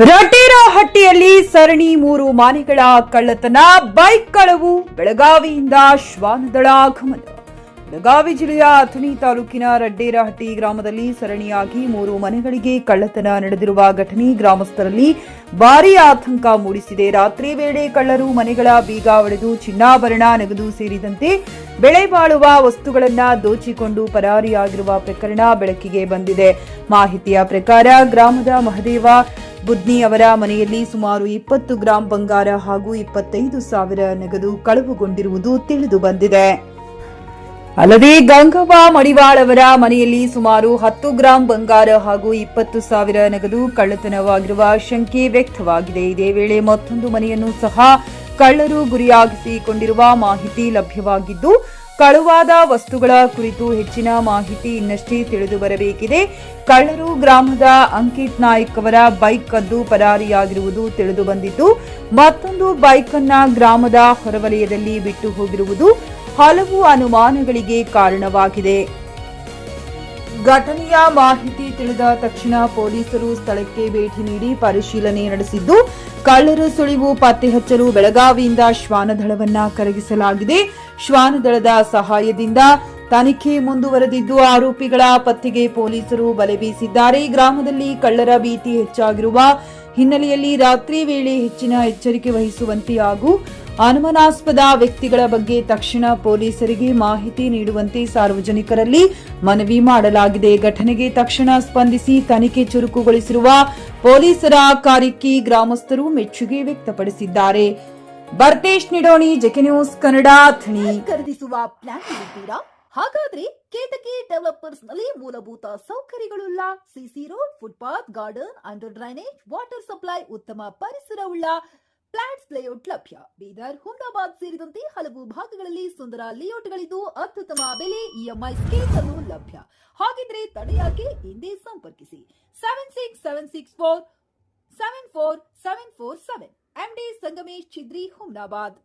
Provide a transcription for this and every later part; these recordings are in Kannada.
ರಟೇರಹಟ್ಟಿಯಲ್ಲಿ ಸರಣಿ 3 ಮನೆಗಳ ಕಳ್ಳತನ, ಬೈಕ್ ಕಳವು, ಬೆಳಗಾವಿಯಿಂದ ಶ್ವಾನದಳ ಆಗಮನ. ಬೆಳಗಾವಿ ಜಿಲ್ಲೆಯ ಅಥಣಿ ತಾಲೂಕಿನ ರಡ್ಡೇರಹಟ್ಟಿ ಗ್ರಾಮದಲ್ಲಿ ಸರಣಿಯಾಗಿ 3 ಮನೆಗಳಿಗೆ ಕಳ್ಳತನ ನಡೆದಿರುವ ಘಟನೆ ಗ್ರಾಮಸ್ಥರಲ್ಲಿ ಭಾರೀ ಆತಂಕ ಮೂಡಿಸಿದೆ. ರಾತ್ರಿ ವೇಳೆ ಕಳ್ಳರು ಮನೆಗಳ ಬೀಗ ಒಡೆದು ಚಿನ್ನಾಭರಣ, ನಗದು ಸೇರಿದಂತೆ ಬೆಳೆ ಬಾಳುವ ವಸ್ತುಗಳನ್ನು ದೋಚಿಕೊಂಡು ಪರಾರಿಯಾಗಿರುವ ಪ್ರಕರಣ ಬೆಳಕಿಗೆ ಬಂದಿದೆ. ಮಾಹಿತಿಯ ಪ್ರಕಾರ ಗ್ರಾಮದ ಮಹದೇವ ಬುದ್ನಿ ಅವರ ಮನೆಯಲ್ಲಿ ಸುಮಾರು 20 ಗ್ರಾಂ ಬಂಗಾರ ಹಾಗೂ 25,000 ನಗದು ಕಳವುಗೊಂಡಿರುವುದು ತಿಳಿದು ಬಂದಿದೆ. ಅಲ್ಲದೆ ಗಂಗವ್ವ ಮಡಿವಾಳ್ ಅವರ ಮನೆಯಲ್ಲಿ ಸುಮಾರು 10 ಗ್ರಾಂ ಬಂಗಾರ ಹಾಗೂ 20,000 ನಗದು ಕಳ್ಳತನವಾಗಿರುವ ಶಂಕೆ ವ್ಯಕ್ತವಾಗಿದೆ. ಇದೇ ವೇಳೆ ಮತ್ತೊಂದು ಮನೆಯನ್ನು ಸಹ ಕಳ್ಳರು ಗುರಿಯಾಗಿಸಿಕೊಂಡಿರುವ ಮಾಹಿತಿ ಲಭ್ಯವಾಗಿದ್ದು, ಕಳುವಾದ ವಸ್ತುಗಳ ಕುರಿತು ಹೆಚ್ಚಿನ ಮಾಹಿತಿ ಇನ್ನಷ್ಟೇ ತಿಳಿದು ಬರಬೇಕಿದೆ. ಕಳ್ಳರು ಗ್ರಾಮದ ಅಂಕಿತ್ ನಾಯ್ಕ್ ಅವರ ಬೈಕ್ ಕದ್ದು ಪರಾರಿಯಾಗಿರುವುದು ತಿಳಿದು ಬಂದಿದ್ದು, ಮತ್ತೊಂದು ಬೈಕ್ ಅನ್ನ ಗ್ರಾಮದ ಹೊರವಲಯದಲ್ಲಿ ಬಿಟ್ಟು ಹೋಗಿರುವುದು ಹಲವು ಅನುಮಾನಗಳಿಗೆ ಕಾರಣವಾಗಿದೆ. ಘಟನೆಯ ಮಾಹಿತಿ ತಿಳಿದ ತಕ್ಷಣ ಪೊಲೀಸರು ಸ್ಥಳಕ್ಕೆ ಭೇಟಿ ನೀಡಿ ಪರಿಶೀಲನೆ ನಡೆಸಿದ್ದು, ಕಳ್ಳರ ಸುಳಿವು ಪತ್ತೆ ಹಚ್ಚಲು ಬೆಳಗಾವಿಯಿಂದ ಶ್ವಾನದಳವನ್ನ ಕರಗಿಸಲಾಗಿದೆ. ಶ್ವಾನದಳದ ಸಹಾಯದಿಂದ ತನಿಖೆ ಮುಂದುವರೆದಿದ್ದು, ಆರೋಪಿಗಳ ಪತ್ತೆಗೆ ಪೊಲೀಸರು ಬಲೆ ಬೀಸಿದ್ದಾರೆ. ಗ್ರಾಮದಲ್ಲಿ ಕಳ್ಳರ ಭೀತಿ ಹೆಚ್ಚಾಗಿರುವ ಹಿನ್ನೆಲೆಯಲ್ಲಿ ರಾತ್ರಿ ವೇಳೆ ಹೆಚ್ಚಿನ ಎಚ್ಚರಿಕೆ ವಹಿಸುವಂತೆ ಹಾಗೂ ಅನುಮಾನಾಸ್ಪದ ವ್ಯಕ್ತಿಗಳ ಬಗ್ಗೆ ತಕ್ಷಣ ಪೊಲೀಸರಿಗೆ ಮಾಹಿತಿ ನೀಡುವಂತೆ ಸಾರ್ವಜನಿಕರಲ್ಲಿ ಮನವಿ ಮಾಡಲಾಗಿದೆ. ಘಟನೆಗೆ ತಕ್ಷಣ ಸ್ಪಂದಿಸಿ ತನಿಖೆ ಚುರುಕುಗೊಳಿಸಿರುವ ಪೊಲೀಸರ ಕಾರ್ಯಕ್ಕೆ ಗ್ರಾಮಸ್ಥರು ಮೆಚ್ಚುಗೆ ವ್ಯಕ್ತಪಡಿಸಿದ್ದಾರೆ. Bhartesh Nidoni, JK news Kannada, Athani. ಖರೀದಿಸುವ ಪ್ಲಾನ್ ಇದ್ದೀರಾ? ಹಾಗಾದ್ರೆ ಕೇತಕಿ ಡೆವಲಪರ್ಸ್ ನಲ್ಲಿ ಮೂಲಭೂತ ಸೌಕರ್ಯಗಳುಳ್ಳ CC road, footpath, garden, under drainage, water supply, ಉತ್ತಮ ಪರಿಸರವುಳ್ಳ ಫ್ಲಾಟ್ಸ್ ಲೇಔಟ್ ಲಭ್ಯ. ಬೀದರ್, ಹುಮ್ನಾಬಾದ್ ಸೇರಿದಂತೆ ಹಲವು ಭಾಗಗಳಲ್ಲಿ ಸುಂದರ ಲೇಔಟ್ಗಳಿದ್ದು ಅತ್ಯುತ್ತಮ ಬೆಲೆ, ಇಎಂಐ ಸ್ಕೀಮ್ಸ್ ಅನ್ನು ಲಭ್ಯ. ಹಾಗಿದ್ರೆ ತಡೆಯಾಕೆ? ಹಿಂದೆ ಸಂಪರ್ಕಿಸಿ 7676474747 ಎಂಡಿ ಸಂಗಮೇಶ್ ಚಿದ್ರಿ, ಹುಮ್ನಾಬಾದ್.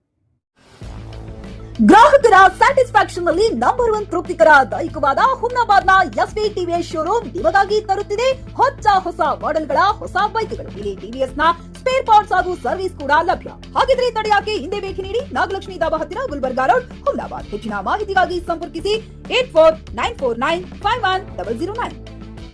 ಗ್ರಾಹಕರ ಸ್ಯಾಟಿಸ್ಫ್ಯಾಕ್ಷನ್ ನಲ್ಲಿ ನಂಬರ್ 1 ತೃಪ್ತಿಕರ ದೈಹಿಕವಾದ ಹುಮ್ನಾಬಾದ್ನ ಎಸ್ವಿ ಟಿವಿಎಸ್ ಶೋರೂಮ್ ನಿಮಗಾಗಿ ತರುತ್ತಿದೆ ಹೊಸ ಮಾಡೆಲ್ಗಳ ಹೊಸ ಬೈಕ್ಗಳು. ಇಲ್ಲಿ ಟಿವಿಎಸ್ ನ ಸ್ಪೇರ್ ಪಾರ್ಟ್ಸ್ ಹಾಗೂ ಸರ್ವಿಸ್ ಕೂಡ ಲಭ್ಯ. ಹಾಗಿದ್ರೆ ತಡೆಯಾಕೆ? ಹಿಂದೆ ಭೇಟಿ ನೀಡಿ, ನಾಗಲಕ್ಷ್ಮಿ ದಾಬಾ ಹತ್ತಿರ, ಗುಲ್ಬರ್ಗಾ ರೋಡ್, ಹುಮ್ನಾಬಾದ್. ಹೆಚ್ಚಿನ ಮಾಹಿತಿಗಾಗಿ ಸಂಪರ್ಕಿಸಿ 8494951009.